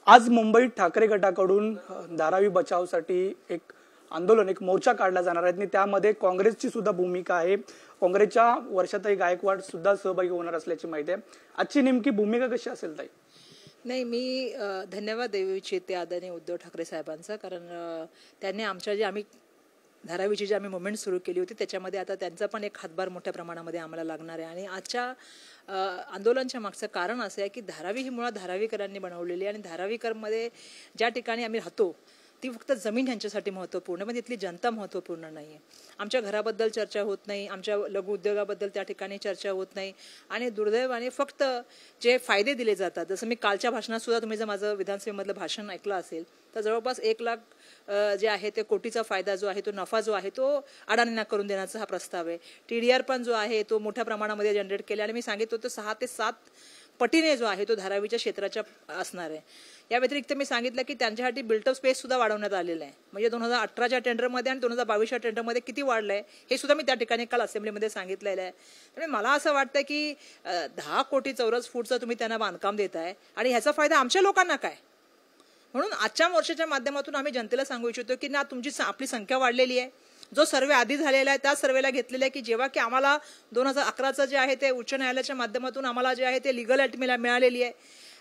आज मुंबईत ठाकरे गटाकडून धारावी बचावसाठी एक आंदोलन, एक मोर्चा काढला जाणार आहे आणि त्यामध्ये काँग्रेसची सुद्धा भूमिका आहे। काँग्रेसच्या वर्षाताई गायकवाड सुद्धा सहभागी होणार असल्याची माहिती आहे। आजची नेमकी भूमिका कशी असेल ताई? नाही, मी धन्यवाद देऊ इच्छिते आदरणीय उद्धव ठाकरे साहेबांचा, कारण त्यांनी आमच्या जे आम्ही धारावीची जी आम्ही मुवमेंट सुरू केली होती त्याच्यामध्ये आता त्यांचा पण एक हातभार मोठ्या प्रमाणामध्ये आम्हाला लागणार आहे। आणि आजच्या आंदोलनाच्या मागचं कारण असं आहे की धारावी ही मुळात धारावीकरांनी बनवलेली आहे आणि धारावीकरमध्ये ज्या ठिकाणी आम्ही राहतो ती फक्त जमीन ह्यांच्यासाठी महत्त्वपूर्ण, पण तिथली जनता महत्त्वपूर्ण नाही आहे। आमच्या घराबद्दल चर्चा होत नाही, आमच्या लघु उद्योगाबद्दल त्या ठिकाणी चर्चा होत नाही आणि दुर्दैवाने फक्त जे फायदे दिले जातात, जसं मी कालच्या भाषणात सुद्धा तुम्ही जर माझं विधानसभेमधलं भाषण ऐकलं असेल तर जवळपास 1 लाख जे आहे ते कोटीचा फायदा जो आहे, तो नफा जो आहे तो अडाणींना करून देण्याचा हा प्रस्ताव आहे। TDR पण जो आहे तो मोठ्या प्रमाणामध्ये जनरेट केला आणि मी सांगितलं होतं 6 ते 7 पटीने जो आहे तो धारावीच्या क्षेत्राच्या असणार आहे। या व्यतिरिक्त मी सांगितलं की त्यांच्यासाठी बिल्टअप स्पेस सुद्धा वाढवण्यात आलेला आहे, म्हणजे 2018च्या टेंडरमध्ये आणि 2022च्या टेंडरमध्ये किती वाढलंय हे सुद्धा मी त्या ठिकाणी काल असेंब्लीमध्ये सांगितलेलं आहे। त्यामुळे मला असं वाटतं की 10 कोटी चौरस फूटचं तुम्ही त्यांना बांधकाम देताय आणि ह्याचा फायदा आमच्या लोकांना काय? म्हणून आजच्या मोर्चाच्या माध्यमातून आम्ही जनतेला सांगू इच्छितो की ना, तुमची आपली संख्या वाढलेली आहे। जो सर्वे आधी झालेला आहे त्या सर्वेला घेतलेला आहे की जेव्हा की आम्हाला 2011चं जे आहे ते उच्च न्यायालयाच्या माध्यमातून आम्हाला जे आहे ते लिगल ॲल्ट मिळालेली आहे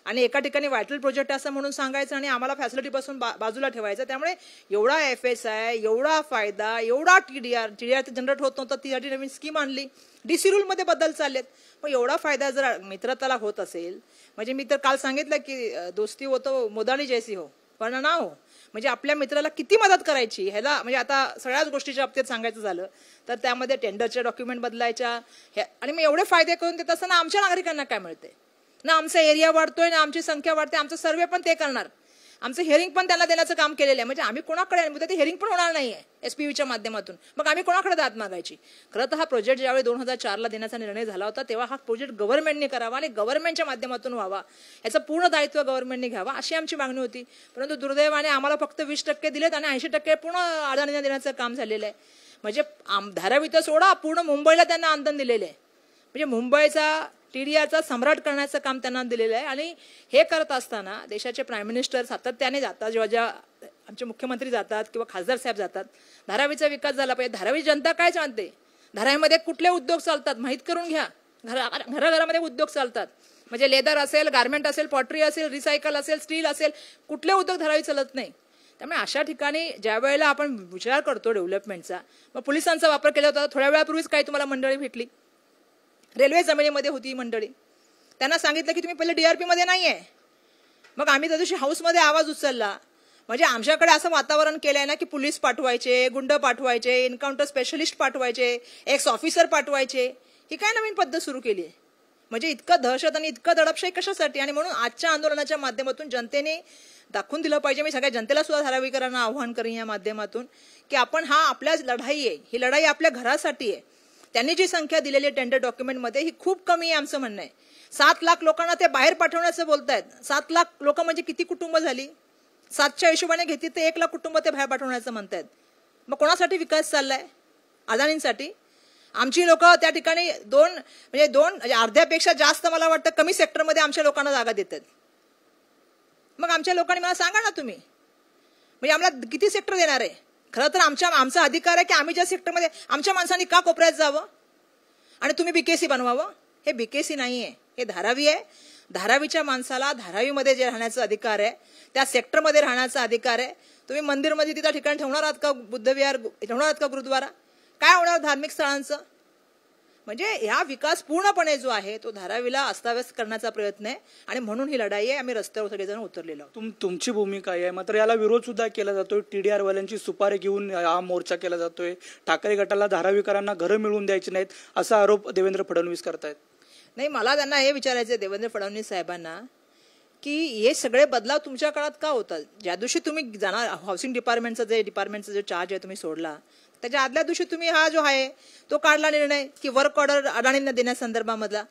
आणि एका ठिकाणी व्हायटल प्रोजेक्ट असं म्हणून सांगायचं आणि आम्हाला फॅसिलिटीपासून बाजूला ठेवायचं। त्यामुळे एवढा FSI, एवढा फायदा, एवढा TDR जनरेट होत नव्हतं, ती नवीन स्कीम आणली, DC रूलमध्ये बदल चाललेत। मग एवढा फायदा जर मित्रताला होत असेल, म्हणजे मी तर काल सांगितलं की दोस्ती होतो मोदानी जैसी हो पण ना हो, म्हणजे आपल्या मित्राला किती मदत करायची ह्याला, म्हणजे आता सगळ्याच गोष्टीच्या बाबतीत सांगायचं झालं तर त्यामध्ये टेंडरचे डॉक्युमेंट बदलायच्या आणि मग एवढे फायदे करून देत असताना आमच्या नागरिकांना काय मिळते? ना आमचा एरिया वाढतोय, ना आमची संख्या वाढते, आमचं सर्वे पण ते करणार, आमचं हिअरिंग पण त्यांना देण्याचं काम केलेलं आहे। म्हणजे आम्ही कोणाकडे ते हिअरिंग पण होणार नाहीये SPVच्या माध्यमातून, मग आम्ही कोणाकडे दाद मागायची? खरं तर हा प्रोजेक्ट ज्यावेळी 2004ला देण्याचा निर्णय झाला होता तेव्हा हा प्रोजेक्ट गव्हर्नमेंटने करावा आणि गव्हर्नमेंटच्या माध्यमातून व्हावा, याचं पूर्ण दायित्व गव्हर्नमेंटने घ्यावा अशी आमची मागणी होती। परंतु दुर्दैवाने आम्हाला फक्त 20% दिलेत आणि 80% पूर्ण अडाणींना देण्याचं काम झालेलं आहे। म्हणजे धारावी तर सोडा, पूर्ण मुंबईला त्यांना आंदोलन दिलेलं आहे, म्हणजे मुंबईचा TDRचा सम्राट करण्याचं काम त्यांना दिलेलं आहे। आणि हे करत असताना देशाचे प्राईम मिनिस्टर सातत्याने जातात, जेव्हा आमचे मुख्यमंत्री जातात किंवा खासदार साहेब जातात, धारावीचा विकास झाला पाहिजे। धारावी जनता काय चालते, धारावीमध्ये कुठले उद्योग चालतात माहीत करून घ्या। घराघरामध्ये उद्योग चालतात, म्हणजे लेदर असेल, गार्मेंट असेल, पॉटरी असेल, रिसायकल असेल, स्टील असेल, कुठले उद्योग धारावी चालत नाही। त्यामुळे अशा ठिकाणी ज्या वेळेला आपण विचार करतो डेव्हलपमेंटचा, मग पोलिसांचा वापर केला होता। थोड्या वेळापूर्वीच काही तुम्हाला मंडळी भेटली, रेल्वे जमिनीमध्ये होती मंडळी, त्यांना सांगितलं की तुम्ही पहिले DRP मध्ये नाहीये। मग आम्ही त्या दिवशी हाऊसमध्ये आवाज उचलला, म्हणजे आमच्याकडे असं वातावरण केलंय ना की पोलीस पाठवायचे, गुंड पाठवायचे, एन्काउंटर स्पेशलिस्ट पाठवायचे, एक्स ऑफिसर पाठवायचे, ही काय नवीन पद्धत सुरू केली आहे? म्हणजे इतकं दहशत आणि इतकं दडपशाही कशासाठी? आणि म्हणून आजच्या आंदोलनाच्या माध्यमातून जनतेने दाखवून दिलं पाहिजे, मी सगळ्या जनतेला सुद्धा धारावीकरांना आव्हान करेन या माध्यमातून की आपण हा आपल्या लढाई आहे, ही लढाई आपल्या घरासाठी आहे। त्यांनी जी संख्या दिलेली टेंडर डॉक्युमेंटमध्ये ही खूप कमी आहे आमचं म्हणणं आहे। 7 लाख लोकांना ते बाहेर पाठवण्याचं बोलतायत। 7 लाख लोक म्हणजे किती कुटुंब झाली? 7च्या हिशोबाने घेतली तर 1 लाख कुटुंब ते बाहेर पाठवण्याचं म्हणतायत। मग कोणासाठी विकास चाललाय? अदानींसाठी? आमची लोक त्या ठिकाणी म्हणजे अर्ध्यापेक्षा जास्त मला वाटतं कमी सेक्टरमध्ये आमच्या लोकांना जागा देतात। मग आमच्या लोकांनी मला सांगा ना तुम्ही, म्हणजे आम्हाला किती सेक्टर देणार आहे? खरं तर आमचा अधिकार आहे की आम्ही ज्या सेक्टरमध्ये आमच्या माणसांनी का कोपऱ्यात जावं आणि तुम्ही BKC बनवावं? हे BKC नाहीये, हे धारावी आहे। धारावीच्या माणसाला धारावीमध्ये जे राहण्याचा अधिकार आहे, त्या सेक्टरमध्ये राहण्याचा अधिकार आहे। तुम्ही मंदिरमध्ये तिथं ठिकाणी ठेवणार आहात का? बुद्धविहार ठेवणार आहात का? गुरुद्वारा? काय होणार धार्मिक स्थळांचं? म्हणजे हा विकास पूर्णपणे जो आहे तो धारावीला अस्ताव्यस्त करण्याचा प्रयत्न आहे आणि म्हणून ही लढाई आहे। आम्ही रस्त्यावर सगळेजण उतरलेलो आहोत। तुमची भूमिका आहे, मात्र याला विरोध सुद्धा केला जातोय। TDR वाल्यांची सुपारी घेऊन हा मोर्चा केला जातोय। ठाकरे गटाला धारावीकरांना घरं मिळवून द्यायची नाहीत असा आरोप देवेंद्र फडणवीस करतायत। नाही, मला त्यांना हे विचारायचं आहे देवेंद्र फडणवीस साहेबांना की हे सगळे बदलाव तुमच्या काळात का होतात? ज्या दिवशी तुम्ही जाणार हाऊसिंग डिपार्टमेंटचा जो चार्ज आहे तुम्ही सोडला, त्याच्या आदल्या दिवशी तुम्ही हा जो आहे तो काढला निर्णय की वर्क ऑर्डर अडाणींना देण्यासंदर्भामधला।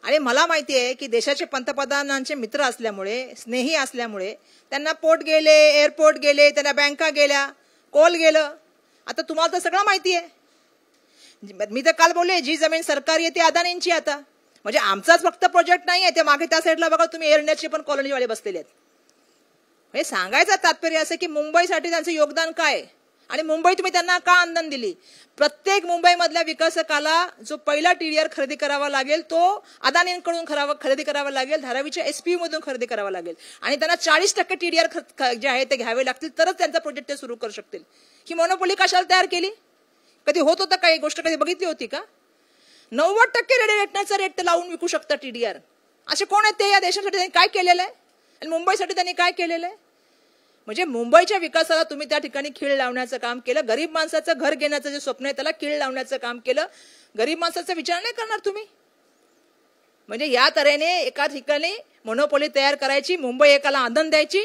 आणि मला माहिती आहे की देशाचे पंतप्रधानांचे मित्र असल्यामुळे, स्नेही असल्यामुळे त्यांना पोर्ट गेले, एअरपोर्ट गेले, त्यांना बँका गेल्या, कॉल गेलं। आता तुम्हाला तर सगळं माहिती आहे। मी तर काल बोलले जी जमीन सरकारी आहे ती अदानींची आता, म्हणजे आमचाच फक्त प्रोजेक्ट नाही आहे, ते मागे त्या साईडला बघा तुम्ही एअर इंडियाचे पण कॉलनीवाले बसलेले आहेत। म्हणजे सांगायचं तात्पर्य असं की मुंबईसाठी त्यांचं योगदान काय आहे आणि मुंबई तुम्ही त्यांना का आनंद दिली. प्रत्येक मुंबईमधल्या विकासकाला जो पहिला टीडीआर खरेदी करावा लागेल तो अदानींकडून खरेदी करावा लागेल, धारावीच्या एसपीयू मधून खरेदी करावा लागेल आणि त्यांना 40% टीडीआर जे आहे ते घ्यावे लागतील तरच त्यांचा प्रोजेक्ट ते सुरू करू शकतील. ही मोनोपोली कशाला तयार केली? कधी होत होतं का? ही गोष्ट कधी बघितली होती का? 90% रेडिएटरचा रेट लावून विकू शकता टीडीआर. असे कोण आहेत ते? या देशासाठी त्यांनी काय केलेलं आहे आणि मुंबईसाठी त्यांनी काय केलेलं आहे? म्हणजे मुंबईच्या विकासाला तुम्ही त्या ठिकाणी खीळ लावण्याचं काम केलं. गरीब माणसाचं घर घेण्याचं जे स्वप्न आहे त्याला खीळ लावण्याचं काम केलं. गरीब माणसाचा विचार नाही करणार तुम्ही. म्हणजे या तऱ्हेने एका ठिकाणी मोनोपोली तयार करायची, मुंबई एकाला आनंद द्यायची.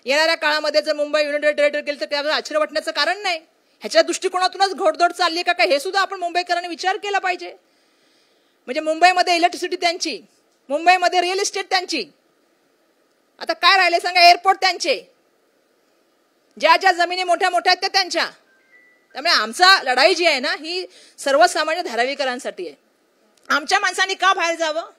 येणाऱ्या काळामध्ये जर मुंबई युनायटेड टेरिटरी केलं तर त्यावर आश्चर्य वाटण्याचं कारण नाही. ह्याच्या दृष्टिकोनातूनच घोडदौड चालली का काय हे सुद्धा आपण मुंबईकरांनी विचार केला पाहिजे. म्हणजे मुंबईमध्ये इलेक्ट्रिसिटी त्यांची, मुंबईमध्ये रिअल इस्टेट त्यांची, आता काय राहिले सांगा, एअरपोर्ट त्यांचे, ज्या ज्या जमिनी मोठ्या मोठ्या आहेत त्या त्यांच्या. त्यामुळे आमचा लढाई जी आहे ना ही सर्वसामान्य धारावीकरांसाठी आहे. आमच्या माणसांनी का बाहेर जावं?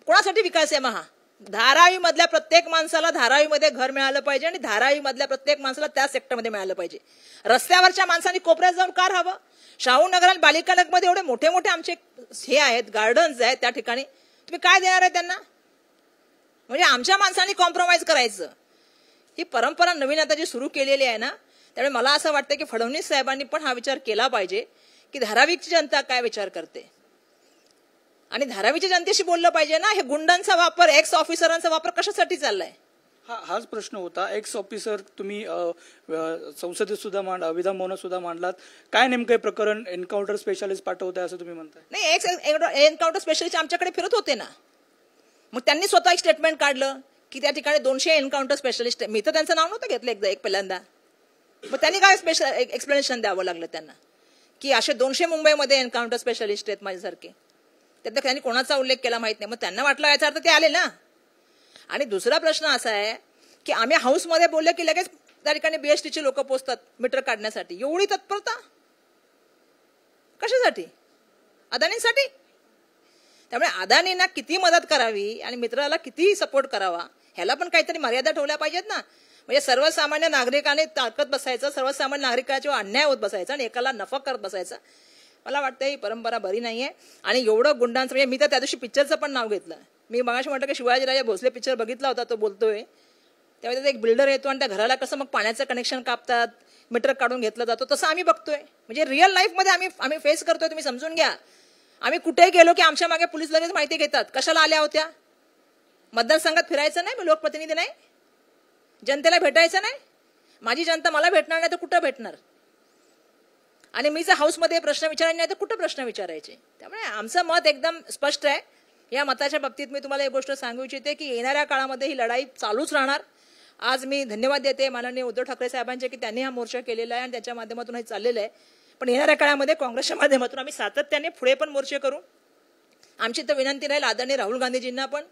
कोणासाठी विकास आहे महा? धारावी मधल्या प्रत्येक माणसाला धारावीमध्ये घर मिळालं पाहिजे आणि धारावी मधल्या प्रत्येक माणसाला त्या सेक्टरमध्ये मिळालं पाहिजे. रस्त्यावरच्या माणसांनी कोपऱ्यात जाऊन का राहावं? शाहूनगर आणि बालिकानगरमध्ये एवढे मोठे मोठे आमचे हे आहेत, गार्डन्स आहेत, त्या ठिकाणी तुम्ही काय देणार आहे त्यांना? म्हणजे आमच्या माणसांनी कॉम्प्रोमाइज करायचं. ही परंपरा नवीन आता जी सुरू केलेली आहे ना, त्यामुळे मला असं वाटतं की फडणवीस साहेबांनी पण हा विचार केला पाहिजे की धारावीची जनता काय विचार करते आणि धारावीच्या जनतेशी बोललं पाहिजे ना. हे गुंडांचा वापर, एक्स ऑफिसरांचा वापर कशासाठी चाललाय? हाच प्रश्न होता. एक्स ऑफिसर तुम्ही संसदेत सुद्धा विधान भवनात सुद्धा मांडलात. काय नेमकं प्रकरण? एन्काउंटर स्पेशालिस्ट पाठवताय असं तुम्ही म्हणताय? नाही, एक्स एन्काउंटर स्पेशालिस्ट आमच्याकडे फिरत होते ना. मग त्यांनी स्वतः एक स्टेटमेंट काढलं की त्या ठिकाणी 200 एन्काउंटर स्पेशलिस्ट. मी तर त्यांचं नाव नव्हतं घेतलं एकदा पहिल्यांदा. मग त्यांनी काय एक्सप्लेनेशन द्यावं लागलं त्यांना की असे 200 मुंबईमध्ये एन्काउंटर स्पेशलिस्ट आहेत माझ्यासारखे. त्यात त्यांनी कोणाचा उल्लेख केला माहित नाही. मग त्यांना वाटलं याचा अर्थ ते आले ना. आणि दुसरा प्रश्न असा आहे की आम्ही हाऊसमध्ये बोलले की लगेच त्या ठिकाणी बीएसटीचे लोक पोहोचतात मीटर काढण्यासाठी. एवढी तत्परता कशासाठी? अदानींसाठी. त्यामुळे अदानींना किती मदत करावी आणि मित्राला किती सपोर्ट करावा ह्याला पण काहीतरी मर्यादा ठेवल्या पाहिजेत ना. म्हणजे सर्वसामान्य नागरिकाने ताकद बसायचं, सर्वसामान्य नागरिकाच्या अन्याय होत बसायचा आणि एकाला नफा करत बसायचा. मला वाटतं ही परंपरा बरी नाहीये. आणि एवढं गुंडांचं, म्हणजे मी तर त्या दिवशी पिक्चरचं पण नाव घेतलं. मी मगाशी म्हटलं की शिवाजीराजे भोसले पिक्चर बघितला होता, तो बोलतोय त्यावेळी एक बिल्डर येतो आणि त्या घराला कसं मग पाण्याचं कनेक्शन कापतात, मीटर काढून घेतलं जातो, तसं आम्ही बघतोय. म्हणजे रिअल लाईफमध्ये आम्ही फेस करतोय. तुम्ही समजून घ्या. आम्ही कुठेही गेलो की आमच्या मागे पोलीस लगेच माहिती घेतात. कशाला आल्या होत्या? मतदारसंघात फिरायचं नाही, मी लोकप्रतिनिधी नाही, जनतेला भेटायचं नाही, माझी जनता मला भेटणार नाही तर कुठं भेटणार? आणि मी जर हाऊसमध्ये प्रश्न विचारायचे नाही तर कुठं प्रश्न विचारायचे? त्यामुळे आमचं मत एकदम स्पष्ट आहे. या मताच्या बाबतीत मी तुम्हाला एक गोष्ट सांगू इच्छिते की येणाऱ्या काळामध्ये ही लढाई चालूच राहणार. आज मी धन्यवाद देते माननीय उद्धव ठाकरे साहेबांचे की त्यांनी हा मोर्चा केलेला आहे आणि त्याच्या माध्यमातून हे चाललेलं आहे. पण येणाऱ्या काळामध्ये काँग्रेसच्या माध्यमातून आम्ही सातत्याने पुढे पण मोर्चे करू. आमची तर विनंती राहील आदरणीय राहुल गांधीजींना पण,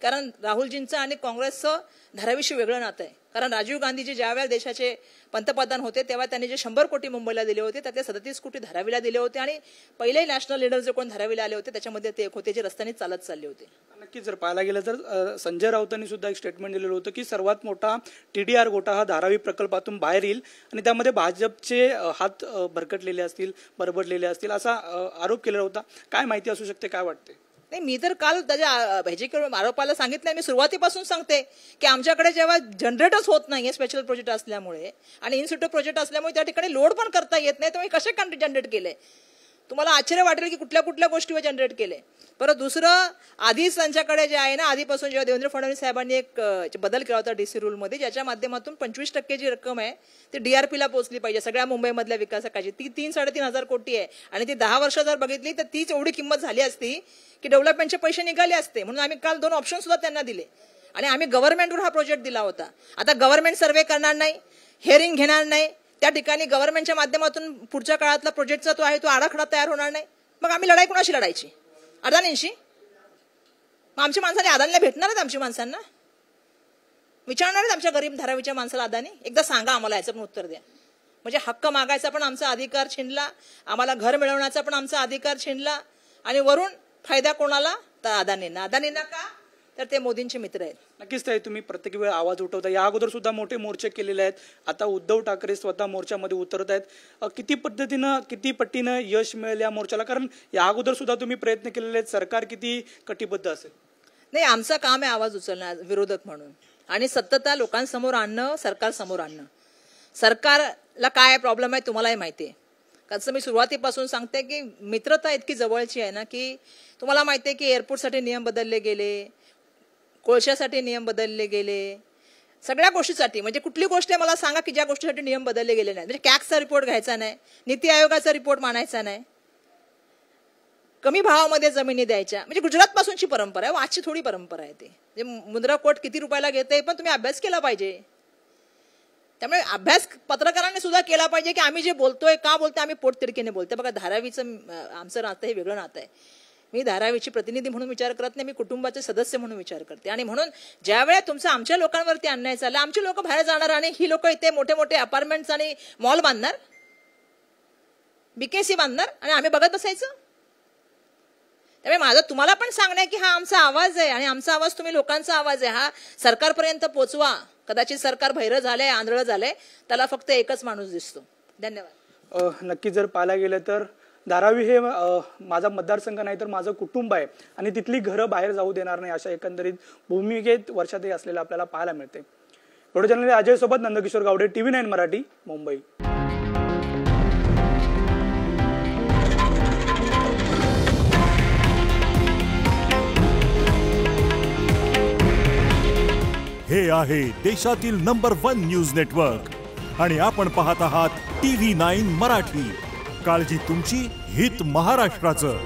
कारण राहुलजींचं आणि काँग्रेसचं धारावीशी वेगळं नातं आहे. कारण राजीव गांधीजी ज्यावेळेला देशाचे पंतप्रधान होते तेव्हा त्यांनी जे 100 कोटी मुंबईला दिले होते त्यातले 37 कोटी धारावीला दिले होते आणि पहिले नॅशनल लीडर जे कोण धारावीला आले होते त्याच्यामध्ये ते एक होते जे रस्त्याने चालत चालले होते. नक्कीच जर पाहायला गेलं तर संजय राऊतांनी सुद्धा एक स्टेटमेंट दिलेलं होतं की सर्वात मोठा टीडीआर घोटाळा हा धारावी प्रकल्पातून बाहेर येईल आणि त्यामध्ये भाजपचे हात भरकटलेले असतील, बरबडलेले असतील असा आरोप केलेला होता. काय माहिती असू शकते, काय वाटते? नाही, मी तर काल त्याच्या आरोपाला सांगितलंय. मी सुरुवातीपासून सांगते की आमच्याकडे जेव्हा जनरेटच होत नाहीये स्पेशल प्रोजेक्ट असल्यामुळे आणि इन्स्टिट्यूट प्रोजेक्ट असल्यामुळे त्या ठिकाणी लोड पण करता येत नाही, तर कसे जनरेट केले? तुम्हाला आश्चर्य वाटेल की कुठल्या कुठल्या गोष्टीवर जनरेट केले. परत दुसरं, आधीच त्यांच्याकडे जे आहे ना, आधीपासून जेव्हा देवेंद्र फडणवीस साहेबांनी एक बदल केला होता डीसी रूलमध्ये, ज्याच्या माध्यमातून 25% जी रक्कम आहे ती डीआरपीला पोहोचली पाहिजे सगळ्या मुंबईमधल्या विकासाची. ती 3-3.5 हजार कोटी आहे आणि ती 10 वर्ष जर बघितली तर तीच एवढी किंमत झाली असती की डेव्हलपमेंटचे पैसे निघाले असते. म्हणून आम्ही काल 2 ऑप्शन सुद्धा त्यांना दिले आणि आम्ही गव्हर्नमेंटवर हा प्रोजेक्ट दिला होता. आता गव्हर्नमेंट सर्व्हे करणार नाही, हिअरिंग घेणार नाही, त्या ठिकाणी गव्हर्नमेंटच्या माध्यमातून पुढच्या काळातला प्रोजेक्टचा तो आहे तो आराखडा तयार होणार नाही. मग आम्ही लढाई कोणाशी लढायची? अदानींशी? मग आमच्या माणसाने अदानीला भेटणार आहेत? आमच्या माणसांना विचारणार आहेत आमच्या गरीब धारावीच्या माणसाला अदानी? एकदा सांगा आम्हाला, याचं पण उत्तर द्या. म्हणजे हक्क मागायचा पण आमचा अधिकार छिनला, आम्हाला घर मिळवण्याचा पण आमचा अधिकार छिनला आणि वरून फायदा कोणाला? तर अदानींना. अदानींना का? तर ते मोदींचे मित्र आहेत. नक्कीच ताई, तुम्ही प्रत्येक वेळ आवाज उठवता. या अगोदर सुद्धा मोठे मोर्चे केलेले आहेत. आता उद्धव ठाकरे स्वतः मोर्चामध्ये उतरत आहेत. किती पट्टीनं यश मिळेल या मोर्चाला? कारण या अगोदर सुद्धा तुम्ही प्रयत्न केलेले आहेत. सरकार किती कटिबद्ध असेल? नाही, आमचं काम आहे आवाज उचलणं विरोधक म्हणून, आणि सत्यता लोकांसमोर आणणं, सरकार समोर आणणं. सरकारला काय प्रॉब्लेम आहे तुम्हालाही माहिती आहे. कसं मी सुरुवातीपासून सांगते की मित्रता इतकी जवळची आहे ना, की तुम्हाला माहिती आहे की एअरपोर्टसाठी नियम बदलले गेले, कोळशासाठी नियम बदलले गेले, सगळ्या गोष्टीसाठी. म्हणजे कुठली गोष्ट आहे मला सांगा की ज्या गोष्टीसाठी नियम बदलले गेले नाही. म्हणजे कॅगचा रिपोर्ट घ्यायचा नाही, नीती आयोगाचा रिपोर्ट मानायचा नाही, कमी भावामध्ये जमिनी द्यायच्या. म्हणजे गुजरात पासूनची परंपरा आहे, आजची थोडी परंपरा आहे. ते म्हणजे मुंद्रा कोट किती रुपयाला घेते, पण तुम्ही अभ्यास केला पाहिजे. त्यामुळे अभ्यास पत्रकारांनी सुद्धा केला पाहिजे की आम्ही जे बोलतोय का बोलतोय, आम्ही पोटतिडकीने बोलतोय. बघा, धारावीचं आमचं नातं हे वेगळं नातं आहे. मी धारावीची प्रतिनिधी म्हणून विचार करत नाही, मी कुटुंबाचे सदस्य म्हणून विचार करते. आणि म्हणून ज्यावेळेस तुमचं आमच्या लोकांवरती अन्याय चालला, आमची लोक बाहेर जाणार आणि ही लोक इथे मोठे मोठे अपार्टमेंट्स आणि मॉल बांधणार, बीकेसी बांधणार, आणि आम्ही बघत बसायचं. त्यामुळे माझं तुम्हाला पण सांगणं आहे की हा आमचा आवाज आहे, आणि आमचा आवाज तुम्ही लोकांचा आवाज आहे, हा सरकारपर्यंत पोचवा. कदाचित सरकार भैरं झालंय, आंधळं झालंय, त्याला फक्त एकच माणूस दिसतो. धन्यवाद. नक्की जर पाहायला गेलं तर धारावी हे माझा मतदारसंघ नाही तर माझं कुटुंब आहे, आणि तिथली घरं बाहेर जाऊ देणार नाही अशा एकंदरीत भूमिकेत वर्षाताई असलेला आपल्याला पाहायला मिळते. व्हिडिओ चॅनल अजय सोबत नंदकिशोर गावडे, TV9 मराठी, मुंबई. हे आहे देशातील नंबर 1 न्यूज नेटवर्क, आणि आपण पाहत आहात TV9 मराठी. काळजी तुमची, हित महाराष्ट्राचं.